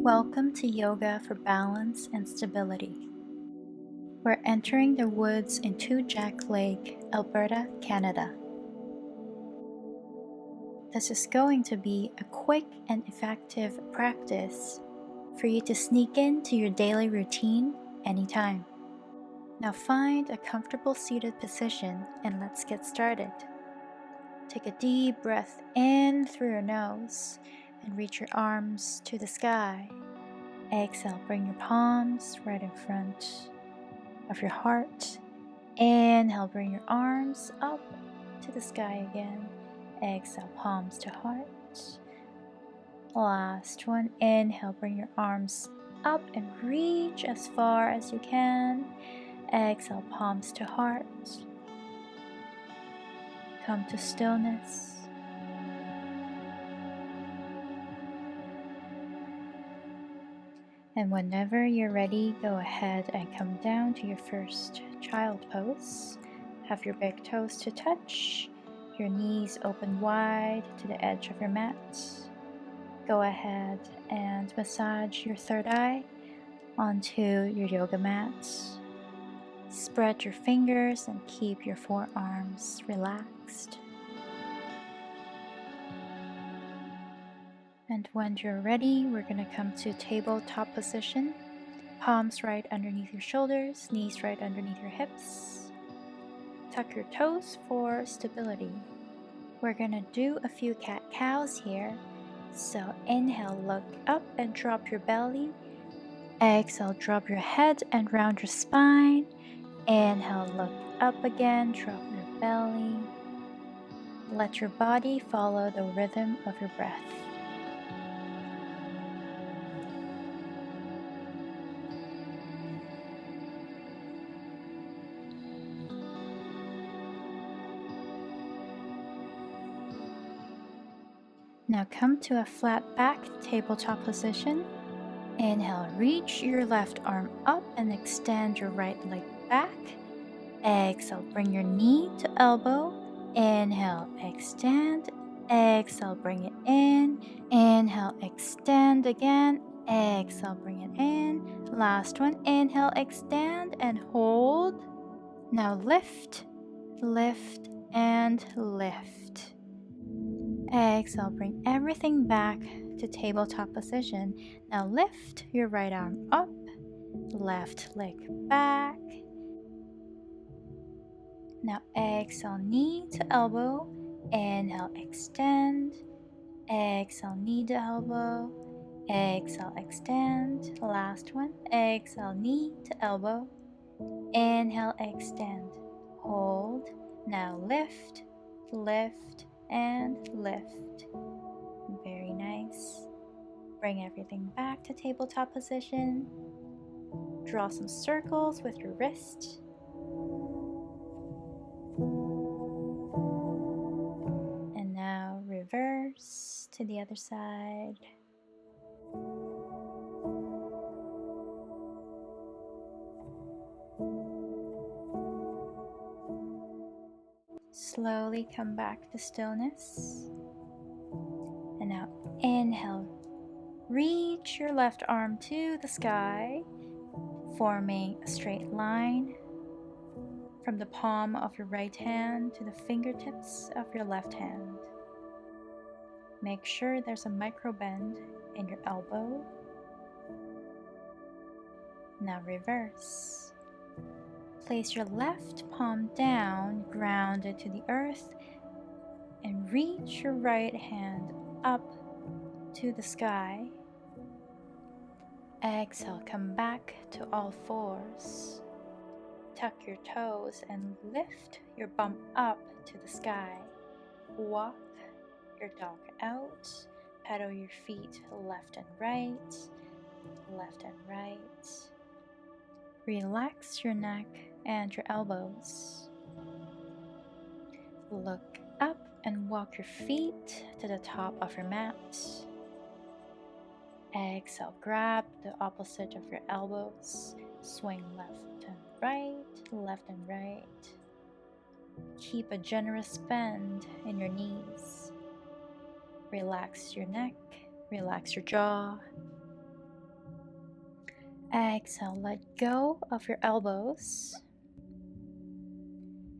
Welcome to Yoga for Balance and Stability. We're entering the woods in Two Jack Lake, Alberta, Canada. This is going to be a quick and effective practice for you to sneak into your daily routine anytime. Now find a comfortable seated position and let's get started. Take a deep breath in through your nose and reach your arms to the sky. Exhale, bring your palms right in front of your heart. Inhale, bring your arms up to the sky again. Exhale, palms to heart. Last one. Inhale, bring your arms up and reach as far as you can. Exhale, palms to heart. Come to stillness. And whenever you're ready, go ahead and come down to your first child pose. Have your big toes to touch, your knees open wide to the edge of your mat. Go ahead and massage your third eye onto your yoga mat. Spread your fingers and keep your forearms relaxed. And when you're ready, we're going to come to tabletop position. Palms right underneath your shoulders, knees right underneath your hips. Tuck your toes for stability. We're going to do a few cat-cows here. So inhale, look up and drop your belly. Exhale, drop your head and round your spine. Inhale, look up again, drop your belly. Let your body follow the rhythm of your breath. Now come to a flat back tabletop position. Inhale, reach your left arm up and extend your right leg back. Exhale, bring your knee to elbow. Inhale, extend. Exhale, bring it in. Inhale, extend again. Exhale, bring it in. Last one, inhale, extend and hold. Now lift, lift, and lift. Exhale, bring everything back to tabletop position. Now lift your right arm up, left leg back. Now exhale, knee to elbow. Inhale, extend. Exhale, knee to elbow. Exhale, extend. Last one. Exhale, knee to elbow. Inhale, extend. Hold. Now lift, lift, and lift. Very nice. Bring everything back to tabletop position. Draw some circles with your wrist. And now reverse to the other side. Slowly come back to stillness. And now inhale. Reach your left arm to the sky, forming a straight line from the palm of your right hand to the fingertips of your left hand. Make sure there's a micro bend in your elbow. Now reverse. Place your left palm down, grounded to the earth, and reach your right hand up to the sky. Exhale, come back to all fours. Tuck your toes and lift your bum up to the sky. Walk your dog out. Pedal your feet left and right, left and right. Relax your neck and your elbows. Look up and walk your feet to the top of your mat. Exhale, grab the opposite of your elbows. Swing left and right. Keep a generous bend in your knees. Relax your neck, relax your jaw. Exhale, let go of your elbows.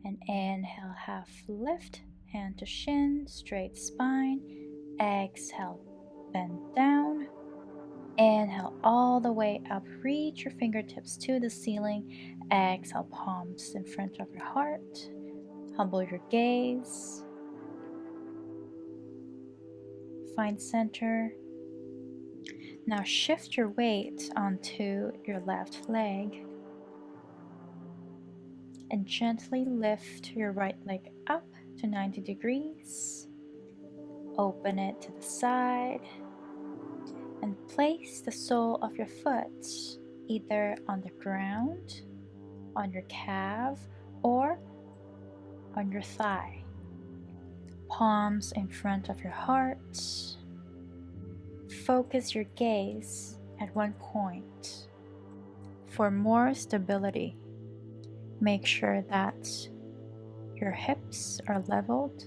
And inhale, half lift, hand to shin, straight spine. Exhale, bend down. Inhale all the way up, reach your fingertips to the ceiling. Exhale, palms in front of your heart. Humble your gaze. Find center. Now shift your weight onto your left leg and gently lift your right leg up to 90 degrees. Open it to the side and place the sole of your foot either on the ground, on your calf, or on your thigh. Palms in front of your heart. Focus your gaze at one point. For more stability, make sure that your hips are leveled.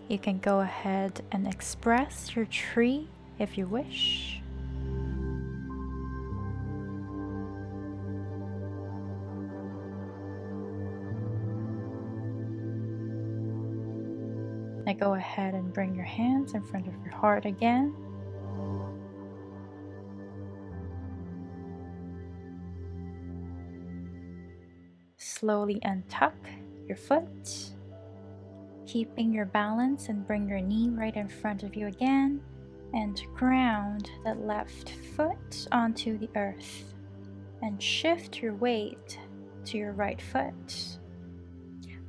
You can go ahead and express your tree if you wish. Now go ahead and bring your hands in front of your heart again. Slowly untuck your foot, keeping your balance, and bring your knee right in front of you again, and ground that left foot onto the earth, and shift your weight to your right foot.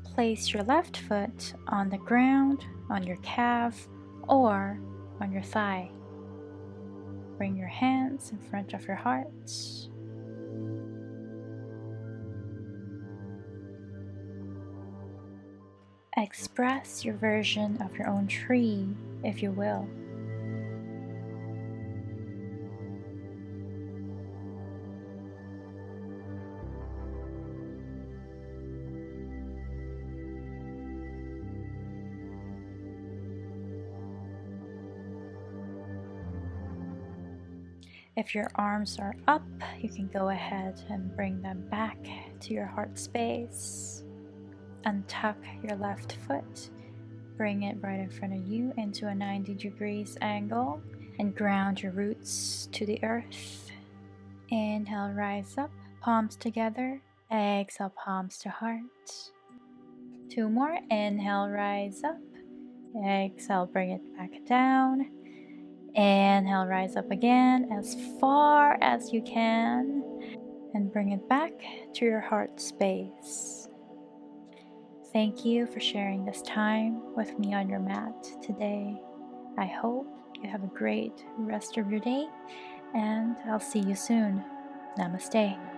Place your left foot on the ground, on your calf, or on your thigh. Bring your hands in front of your heart. Express your version of your own tree, if you will. If your arms are up, you can go ahead and bring them back to your heart space. Untuck your left foot, bring it right in front of you into a 90 degrees angle, and ground your roots to the earth. Inhale, rise up, palms together. Exhale, palms to heart. 2 more. Inhale, rise up. Exhale, bring it back down. Inhale, rise up again as far as you can, and bring it back to your heart space. Thank you for sharing this time with me on your mat today. I hope you have a great rest of your day, and I'll see you soon. Namaste.